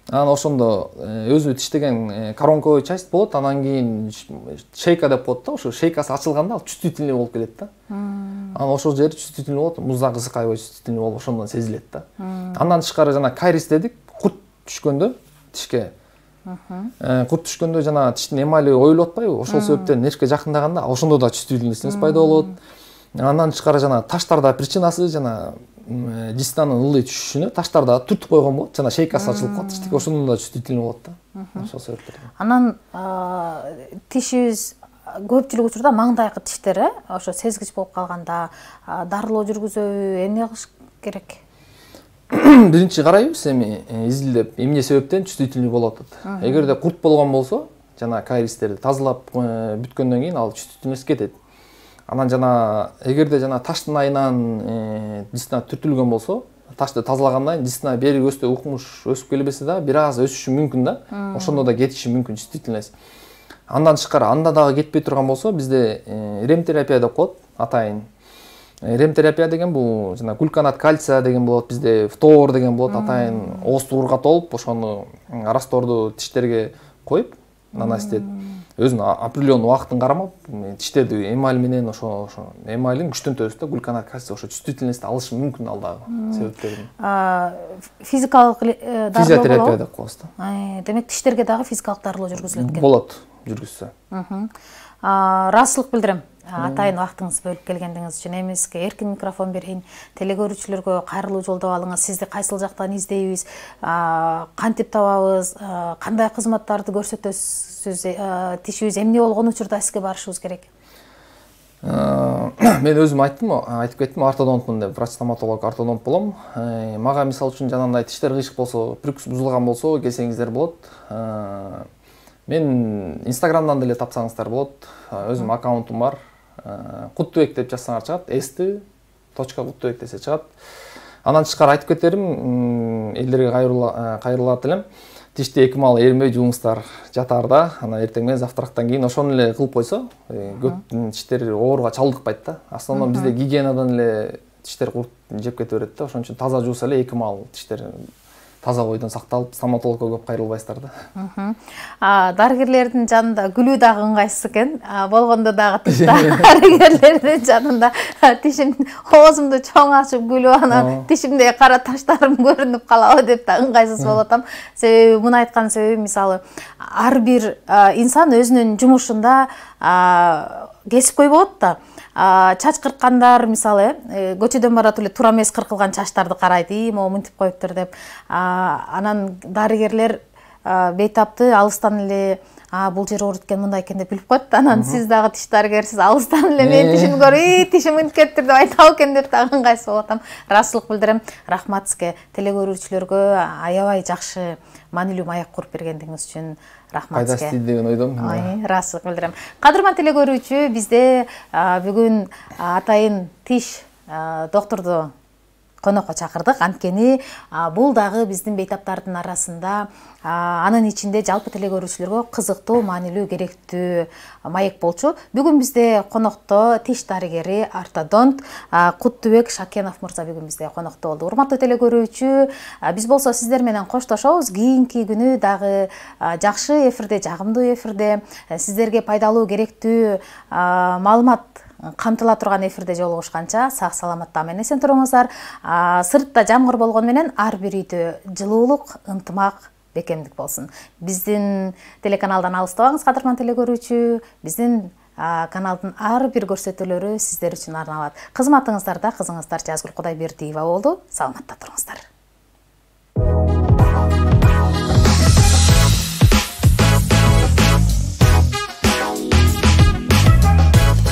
Анан ошондо өзү тиштеген коронковый часть болот, анан кийин шейка деп коет да, ошо шейкасы ачылганда ал чувствительный болуп келет да. Анан ошол жери чувствительный болот, муздак ысык аябай чувствительный болуп ошондон сезилет да. Андан тышкары жана кариес дедик, курт түшкөндө тишке. Курт түшкөндө жана тиштин эмали оюлуп атпайбы? Ошол себептен нервке жакындаганда ошондо да чувствительность пайда болот. Андан тышкары жана таштарда причинасы жана дистанын ылдый түшүшүнө таштарда түртүп койгон болот, жана шейкасы ачылып калат, тиштик ошондо да чувствительный болот да. Ошол себептен. Анан тишибиз көпчүлүк учурда маңдайкы тиштер, ошо сезгич болуп калганда дарылоо жүргүзөбү, эмне кылыш керек? Биринчи карайбыз эми изилдеп эмне себептен чувствительный болуп атат. Эгерде курт болгон болсо, жана кариестерди тазалап бүткөндөн кийин ал чувствительность кетет. Анан жана эгерде жана таштын айынан дисна түртүлгөн болсо, ташты тазалагандан кийин дисна бери көздөй укмуш өсүп келбесе да, бир аз өсүшү мүмкүн да. Ошондо да кетиши мүмкүн чувствительность. Андан тышкары анда дагы кетпей турган болсо, бизде ремтерапия деп коет, атайын. Ремтерапия деген бул жана гульканат кальция деген болот, бизде фтор деген болот, атайын оозду ургатып, ошону расторду тиштерге коюп нанесет. Өзүнүн определенный убактын кармап, тиштерди эмаль менен ошо эмалин күчтөнтөбүз да, гульканат кальция ошо чувствительность алышы мүмкүн ал дагы себептерин. Физикалык дарылоо болобу? Физиотерапия деп коебуз да. Демек тиштерге дагы физикалык дарылоо жүргүзүлөт экен. Болот, жүргүзсө. ыраазычылык билдирем. Атайын вактыңызды бөлүп келгендиңиз үчүн. Эми сизге эркин микрофон берейин. Телекөрүүчүлөргө кайрылуу жолдоп алыңыз. Сизди кайсыл жактан издейбиз, кантип табабыз, кандай кызматтарды көрсөтөсүз, тишибиз эмне болгон учурда сизге барышыбыз керек? Мен өзүм айтып кеттим, ортодонтмун деп, врач-стоматолог, ортодонт болом. Мага мисалы үчүн жанагындай тиштер кыйшык болсо, прикус бузулган болсо келсеңиздер болот. Мен Инстаграмдан деле тапсаңыздар болот. Өзүм аккаунтум бар. Куттубек деп жазсаңар чыгат. st.куттубек десе чыгат. Андан тышкары айтып кетерим, элдерге кайрылат элем. Тишти 2 мал эринбей жууңуздар жатаарда, ана эртең менен завтрактан кийин ошону эле кылып койсо, көп тиштер ооруга чалдыкпайт да. Основном бизде гигиенадан эле тиштер курт жеп кете берет да. Ошон үчүн таза жууса эле 2 мал тиштер таза бойдон сакталып, стоматологко көп кайрылбайсыздар да. Дарыгерлердин жанында күлүү дагы ыңгайсыз экен. Болгондо дагы дарыгерлердин жанында тишим оозумду чоң ачып күлүп, анан тишимде кара таштарым көрүнүп калабы деп да ыңгайсыз болуп атам. Себеби муну айткан себеби мисалы ар бир инсан өзүнүн жумушунда кесипкөй болот да. Чач кырккандар мисалы көчөдөн барат эле туура эмес кыркылган чачтарды карайт, могу мынтип коюптур деп. Анан дарыгерлер бейтапты алыстан эле бул жер ооруйт экен, мындай экен деп билип коет. Анан сиз дагы тиш дарыгерсиз, алыстан эле менин тишимди көрүп, тишим мынтип кетиптир деп айтабы экен деп дагы ыңгайсыз болуп атам. Ыраазычылык билдирем. Рахмат сизге, телекөрүүчүлөргө аябай жакшы маанилүү маек куруп бергендиңиз үчүн рахмат сизге. Пайдасы тийди деген ойдомун. Ыраазычылык билдирем. Кадырман телекөрүүчү, бизде бүгүн атайын тиш доктурду конокко чакырдык. Анткени бул дагы биздин бейтаптардын арасында, анын ичинде жалпы телекөрүүчүлөргө кызыктуу, маанилүү, керектүү маек болчу. Бүгүн бизде конокто тиш дарыгери, ортодонт Куттубек Шакенов мырза бүгүн бизде конокто болду. Урматтуу телекөрүүчү, биз болсо сиздер менен коштошобуз. Кийинки күнү дагы жакшы эфирде, жагымдуу эфирде сиздерге пайдалуу, керектүү маалымат камтыла турган эфирде жолугушканча сак саламатта менен эсен туруңуздар. Сыртта жамгыр болгону менен ар бир үйдө жылуулук, ынтымак, бекемдик болсун. Биздин телеканалдан алыстабаңыз, кадырман телекөрүүчү. Биздин каналдын ар бир көрсөтүүлөрү сиздер үчүн арналат. Кызматыңыздарда кызыңыздар Жазгүл Кудайбердиева болду. Саламатта туруңуздар.